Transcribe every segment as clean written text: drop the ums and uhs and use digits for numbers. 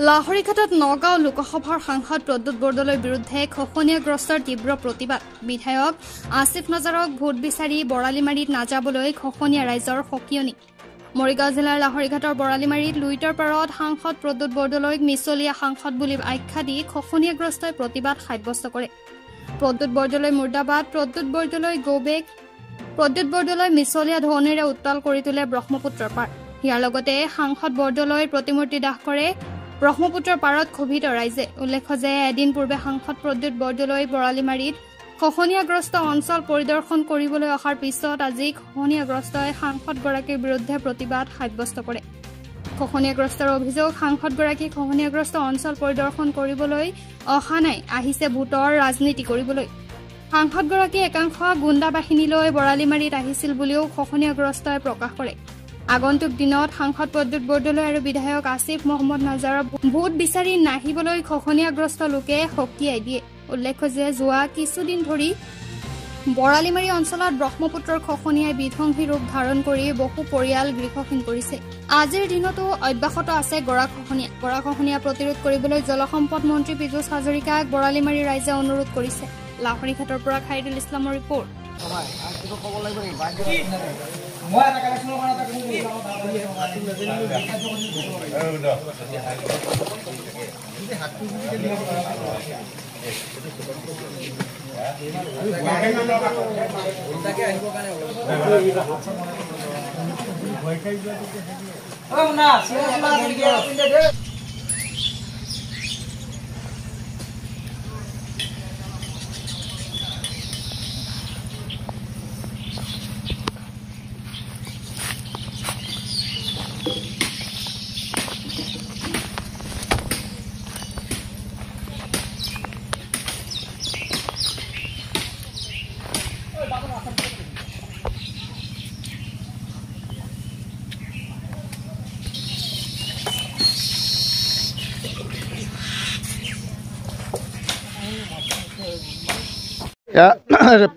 লাহৰীঘাটত নগাঁও লোকসভাৰ সাংসদ প্ৰদ্যুৎ বৰদলৈৰ বিৰুদ্ধে খহনীয়াগ্ৰস্তৰ তীব্ৰ প্ৰতিবাদ বিধায়ক আসিফ নজাৰক ভোট বিচাৰি বৰালিমাৰীত নাযাবলৈ খহনীয়া ৰাইজৰ সকিয়নি মৰিগাঁও জিলাৰ লাহৰীঘাটৰ বৰালিমাৰীত লুইটৰ পাৰত সাংসদ প্ৰদ্যুৎ বৰদলৈক মিছলীয়া সাংসদ বুলি আখ্যা দি খহনীয়াগ্ৰস্তই প্ৰতিবাদ সাব্যস্ত কৰে প্ৰদ্যুৎ বৰদলৈ মুৰ্দাবাদ প্ৰদ্যুৎ বৰদলৈ গৌবেগ প্ৰদ্যুৎ বৰদলৈ মিছলীয়া ধৰণেৰে উত্তাল কৰি তোলে ব্ৰহ্মপুত্ৰৰ পাৰ ইয়াৰ লগতে সাংসদ বৰদলৈৰ প্ৰতিমূৰ্তি দাহ কৰে ব্ৰহ্মপুত্ৰৰ পাৰত ক্ষোভিত ৰাইজে উল্লেখ্য যে এদিন পূৰ্বে সাংসদ প্ৰদ্যুৎ বৰদলৈ বৰালিমাৰীত খহনীয়াগ্ৰস্ত অঞ্চল পৰিদৰ্শন কৰিবলৈ অহাৰ পিছত আজি খহনীয়াগ্ৰস্তই সাংসদগৰাকীৰ বিৰুদ্ধে প্ৰতিবাদ সাব্যস্ত কৰে খহনীয়াগ্ৰস্তৰ অভিযোগ সাংসদগৰাকী খহনীয়াগ্ৰস্ত অঞ্চল পৰিদৰ্শন কৰিবলৈ অহা নাই আহিছে ভোটৰ ৰাজনীতি কৰিবলৈ সাংসদগৰাকী একাংশ গুণ্ডা বাহিনীলৈ বৰালিমাৰীত আহিছিল বুলিও খহনীয়াগ্ৰস্তই প্ৰকাশ কৰে আগন্তুক দিনত সাংসদ প্ৰদ্যুৎ বৰদলৈ আৰু বিধায়ক আসিফ মহম্মদ নাজাৰৰ ভোট বিচাৰি নাহিবলৈ খহনীয়াগ্ৰস্ত লোকে সকিয়াই দিয়ে উল্লেখ্য যে যোৱা কিছুদিন ধৰি বৰালিমাৰী অঞ্চলত ব্ৰহ্মপুত্ৰৰ খহনীয়াই বিধ্বংসী ৰূপ ধাৰণ কৰি বহু পৰিয়াল গৃহহীন কৰিছে আজিৰ দিনতো অব্যাহত আছে গৰাখহনীয়া প্ৰতিৰোধ কৰিবলৈ জলসম্পদ মন্ত্ৰী পীযুষ হাজৰিকাক বৰালিমাৰী ৰাইজে অনুৰোধ কৰিছে লাহৰীঘাটৰ পৰা খাইৰুল ইছলামৰ ৰিপৰ্ট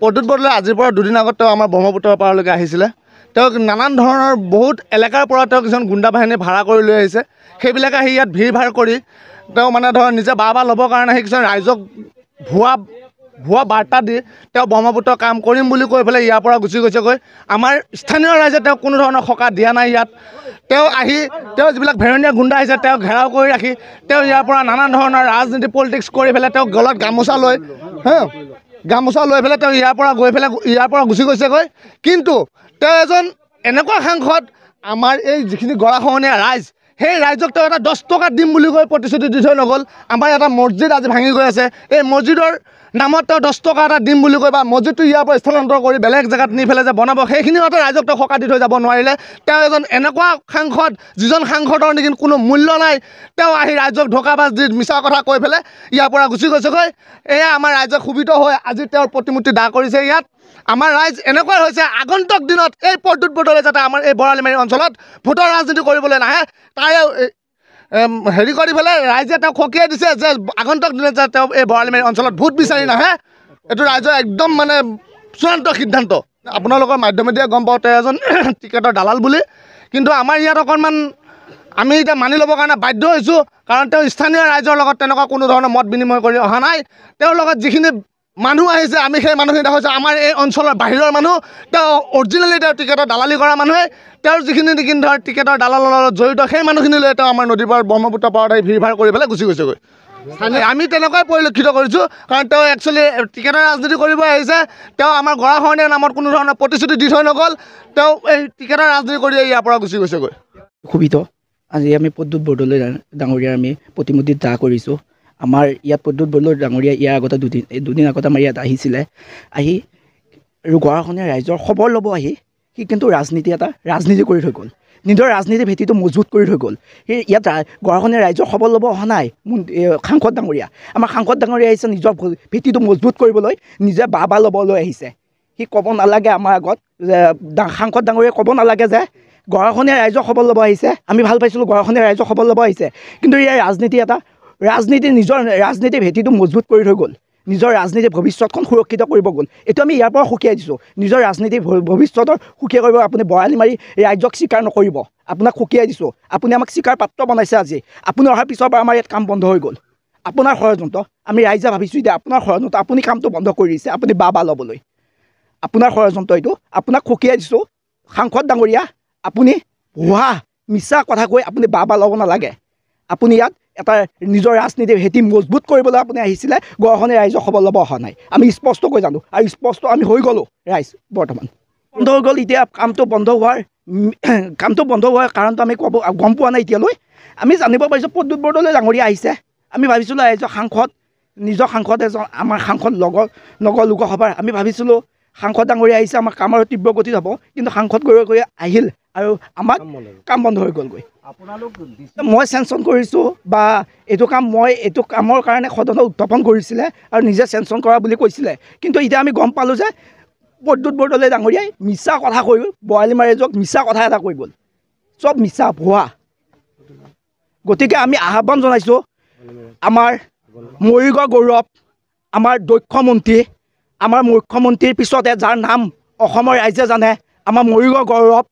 প্ৰদ্যুৎ বৰদলৈ আজিৰ পৰা দুদিন আগত তেওঁ আমাৰ ব্ৰহ্মপুত্ৰৰ পাৰলৈকে আহিছিলে তেওঁক নানান ধৰণৰ বহুত এলেকাৰ পৰা তেওঁ কিছুমান গুণ্ডা বাহিনী ভাড়া কৰি লৈ আহিছে সেইবিলাকে আহি ইয়াত ভিৰ ভাৰ কৰি তেওঁ মানে ধৰ নিজে বাহ ল'বৰ কাৰণে আহি কিছুমান ৰাইজক ভুৱা বাৰ্তা দি তেওঁ ব্ৰহ্মপুত্ৰৰ কাম কৰিম বুলি কৈ পেলাই ইয়াৰ পৰা গুচি গৈছেগৈ আমাৰ স্থানীয় ৰাইজে তেওঁক কোনো ধৰণৰ সকাহ দিয়া নাই ইয়াত তেওঁ যিবিলাক ভেৰণীয়া গুণ্ডা আহিছে তেওঁক ঘেৰাও কৰি ৰাখি তেওঁ ইয়াৰ পৰা নানান ধৰণৰ ৰাজনীতি পলিটিক্স কৰি পেলাই তেওঁক গলত গামোচা লৈ পেলাই তেওঁ ইয়াৰ পৰা গুচি গৈছেগৈ কিন্তু তেওঁ এজন এনেকুৱা সাংসদ আমাৰ এই যিখিনি গৰাখহনীয়া ৰাইজ সেই ৰাইজক তেওঁ এটা 10 টকা দিম বুলি কৈ প্ৰতিশ্ৰুতি দি থৈ নগ'ল আমাৰ এটা মছজিদ আজি ভাঙি গৈ আছে এই মছজিদৰ নামত তেওঁ 10 টকা এটা দিম বুলি কৈ বা মছজিদটো ইয়াৰ পৰা স্থানান্তৰ কৰি বেলেগ জেগাত নি পেলাই যে বনাব সেইখিনি হয়তো ৰাইজক তেওঁ সকাহ দি থৈ যাব নোৱাৰিলে তেওঁ এজন এনেকুৱা সাংসদ যিজন সাংসদৰ নেকি কোনো মূল্য নাই তেওঁ আহি ৰাইজক ধোকাবাজ দি মিছা কথা কৈ পেলাই ইয়াৰ পৰা গুচি গৈছেগৈ এয়া আমাৰ ৰাইজে ক্ষোভিত হৈ আজি তেওঁৰ প্ৰতিমূৰ্তি দাহ কৰিছে ইয়াত আমাৰ ৰাইজ এনেকুৱা হৈছে আগন্তুক দিনত এই প্ৰদ্যুৎ বৰদলৈ যাতে আমাৰ এই বৰালিমাৰী অঞ্চলত ভোটৰ ৰাজনীতি কৰিবলৈ নাহে তাৰে হেৰি কৰি পেলাই ৰাইজে তেওঁক সকিয়াই দিছে যে আগন্তুক দিনত যে তেওঁ এই বৰালিমাৰী অঞ্চলত ভোট বিচাৰি নাহে এইটো ৰাইজৰ একদম মানে চূড়ান্ত সিদ্ধান্ত আপোনালোকৰ মাধ্যমেদি গম পাওঁ তেওঁ এজন টিকেটৰ দালাল বুলি কিন্তু আমাৰ ইয়াত অকণমান আমি এতিয়া মানি ল'বৰ কাৰণে বাধ্য হৈছোঁ কাৰণ তেওঁ স্থানীয় ৰাইজৰ লগত তেনেকুৱা কোনো ধৰণৰ মত বিনিময় কৰি অহা নাই তেওঁৰ লগত যিখিনি মানুহ আহিছে আমি সেই মানুহখিনি দেখা হৈছে আমাৰ এই অঞ্চলৰ বাহিৰৰ মানুহ তেওঁ অৰিজিনেলি তেওঁ টিকেটৰ দালালি কৰা মানুহে তেওঁৰ যিখিনি নেকি ধৰ টিকেটৰ দালালৰ লগত জড়িত সেই মানুহখিনিলৈ তেওঁ আমাৰ নদীৰ পাৰত ব্ৰহ্মপুত্ৰ পাৰত আহি ভিৰ ভাৰ কৰি পেলাই গুচি গৈছেগৈ আমি তেনেকুৱাই পৰিলক্ষিত কৰিছোঁ কাৰণ তেওঁ একচুৱেলি টিকেটৰ ৰাজনীতি কৰিব আহিছে তেওঁ আমাৰ গৰাখহনীয়াৰ নামত কোনো ধৰণৰ প্ৰতিশ্ৰুতি দি থৈ নগ'ল তেওঁ এই টিকেটৰ ৰাজনীতি কৰি ইয়াৰ পৰা গুচি গৈছেগৈ ক্ষোভিত আজি আমি প্ৰদ্যুৎ বৰদলৈ ডাঙৰীয়াৰ আমি প্ৰতিমূৰ্তি দাহ কৰিছোঁ আমাৰ ইয়াত প্ৰদ্যুৎ বৰদলৈ ডাঙৰীয়া ইয়াৰ আগতে দুদিন আগতে আমাৰ ইয়াত আহিছিলে আহি আৰু গৰাখহনীয়া ৰাইজৰ খবৰ ল'ব আহি সি কিন্তু ৰাজনীতি কৰি থৈ গ'ল নিজৰ ৰাজনীতিৰ ভেটিটো মজবুত কৰি থৈ গ'ল সেই ইয়াত গৰাখহনীয়া ৰাইজৰ খবৰ ল'ব অহা নাই সাংসদ ডাঙৰীয়া আমাৰ সাংসদ ডাঙৰীয়া আহিছে নিজৰ ভেটিটো মজবুত কৰিবলৈ নিজে বাহ ল'বলৈ আহিছে সি ক'ব নালাগে আমাৰ আগত সাংসদ ডাঙৰীয়াই ক'ব নালাগে যে গৰাখহনীয়া ৰাইজৰ খবৰ ল'ব আহিছে আমি ভাল পাইছিলোঁ গৰাখহনীয়া ৰাইজৰ খবৰ ল'ব আহিছে কিন্তু ইয়াৰ নিজৰ ৰাজনীতিৰ ভেটিটো মজবুত কৰি থৈ গ'ল নিজৰ ৰাজনীতিৰ ভৱিষ্যতখন সুৰক্ষিত কৰিব গ'ল। এইটো আমি ইয়াৰ পৰা সুকীয়াই দিছোঁ। নিজৰ ৰাজনীতিৰ ভৱিষ্যতৰ সুকীয়া কৰিব আপুনি বৰালি মাৰি ৰাইজক স্বীকাৰ নকৰিব। আপোনাক সুকীয়াই দিছোঁ। আপুনি আমাক স্বীকাৰ পাত্ৰ বনাইছে আজি। আপুনি অহাৰ পিছৰ পৰা আমাৰ ইয়াত কাম বন্ধ হৈ গ'ল। আপোনাৰ ষড়যন্ত্ৰ আমি ৰাইজে ভাবিছোঁ এতিয়া আপোনাৰ ষড়যন্ত্ৰ আপুনি কামটো বন্ধ কৰি দিছে আপুনি বা ল'বলৈ। আপোনাৰ ষড়যন্ত্ৰ এইটো আপোনাক সুকীয়াই দিছোঁ। সাংসদ ডাঙৰীয়া আপুনি ভুৱা মিছা কথা কৈ আপুনি বা ল'ব নালাগে। আপুনি ইয়াত এটা নিজৰ ৰাজনীতিৰ ভেটি মজবুত কৰিবলৈ আপুনি আহিছিলে। গড়খহনীয়া ৰাইজৰ খবৰ ল'ব অহা নাই। আমি স্পষ্টকৈ জানো আৰু স্পষ্ট আমি হৈ গ'লোঁ ৰাইজ। বৰ্তমান বন্ধ হৈ গ'ল। এতিয়া কামটো বন্ধ হোৱাৰ কাৰণটো আমি গম পোৱা নাই এতিয়ালৈ। আমি জানিব পাৰিছোঁ প্ৰদ্যুৎ বৰদলৈ ডাঙৰীয়া আহিছে। আমি ভাবিছিলোঁ এজন সাংসদ নিজৰ সাংসদ এজন আমাৰ সাংসদ নগৰ লোকসভাৰ আমি ভাবিছিলোঁ সাংসদ ডাঙৰীয়া আহিছে আমাৰ কাম আৰু তীব্ৰ গতিত হ'ব। কিন্তু সাংসদ গৈ আহিল আৰু আমাক কাম বন্ধ হৈ গ'লগৈ। মই চেংচন কৰিছোঁ বা এইটো কামৰ কাৰণে সদনত উত্থাপন কৰিছিলে আৰু নিজে চেংচন কৰা বুলি কৈছিলে। কিন্তু এতিয়া আমি গম পালোঁ যে প্ৰদ্যুৎ বৰদলৈ ডাঙৰীয়াই মিছা কথা কৈ বৰালি মাৰি ৰাইজক মিছা কথা এটা কৈ গ'ল। চব মিছা ভুৱা। গতিকে আমি আহ্বান জনাইছোঁ আমাৰ মৰিগাঁও গৌৰৱ আমাৰ দক্ষ মন্ত্ৰী আমাৰ মুখ্যমন্ত্ৰীৰ পিছতে যাৰ নাম অসমৰ ৰাইজে জানে আমাৰ মৰিগাঁও গৌৰৱ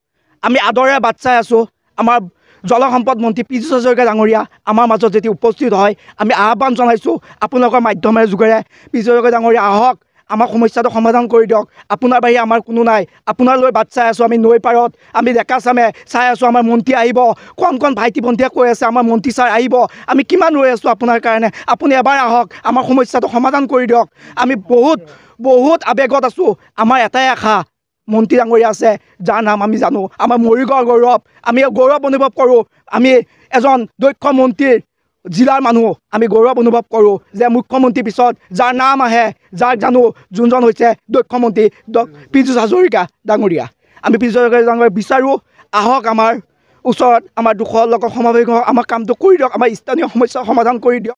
আমি আদৰেৰে বাট চাই আছোঁ। আমাৰ জলসম্পদ মন্ত্ৰী পীযুষ হাজৰিকা ডাঙৰীয়া আমাৰ মাজত যেতিয়া উপস্থিত হয় আমি আহ্বান জনাইছোঁ আপোনালোকৰ মাধ্যমেৰে যোগেৰে পীযুষ হাজৰিকা ডাঙৰীয়া আহক আমাৰ সমস্যাটো সমাধান কৰি দিয়ক। আপোনাৰ বাহিৰে আমাৰ কোনো নাই। আপোনালৈ বাট চাই আছোঁ আমি নৈ পাৰত আমি ডেকা চামে চাই আছোঁ আমাৰ মন্ত্ৰী আহিব। কণ ভাইটি ভণ্টিয়ে কৈ আছে আমাৰ মন্ত্ৰী ছাৰ আহিব। আমি কিমান ৰৈ আছোঁ আপোনাৰ কাৰণে। আপুনি এবাৰ আহক আমাৰ সমস্যাটো সমাধান কৰি দিয়ক। আমি বহুত আৱেগত আছোঁ। আমাৰ এটাই আশা মন্ত্ৰী ডাঙৰীয়া আছে যাৰ নাম আমি জানো আমাৰ মৰিগাঁও গৌৰৱ। আমি গৌৰৱ অনুভৱ কৰোঁ। আমি এজন দক্ষ মন্ত্ৰীৰ জিলাৰ মানুহ আমি গৌৰৱ অনুভৱ কৰোঁ যে মুখ্যমন্ত্ৰীৰ পিছত যাৰ নাম আহে যাক জানো যোনজন হৈছে দক্ষ মন্ত্ৰী পীযুষ হাজৰিকা ডাঙৰীয়া। আমি পীযুষ হাজৰিকা ডাঙৰীয়া বিচাৰোঁ আহক আমাৰ ওচৰত আমাৰ দুখৰ লগত সমাৱেশ হওক আমাৰ কামটো কৰি দিয়ক আমাৰ স্থানীয় সমস্যাৰ সমাধান কৰি দিয়ক।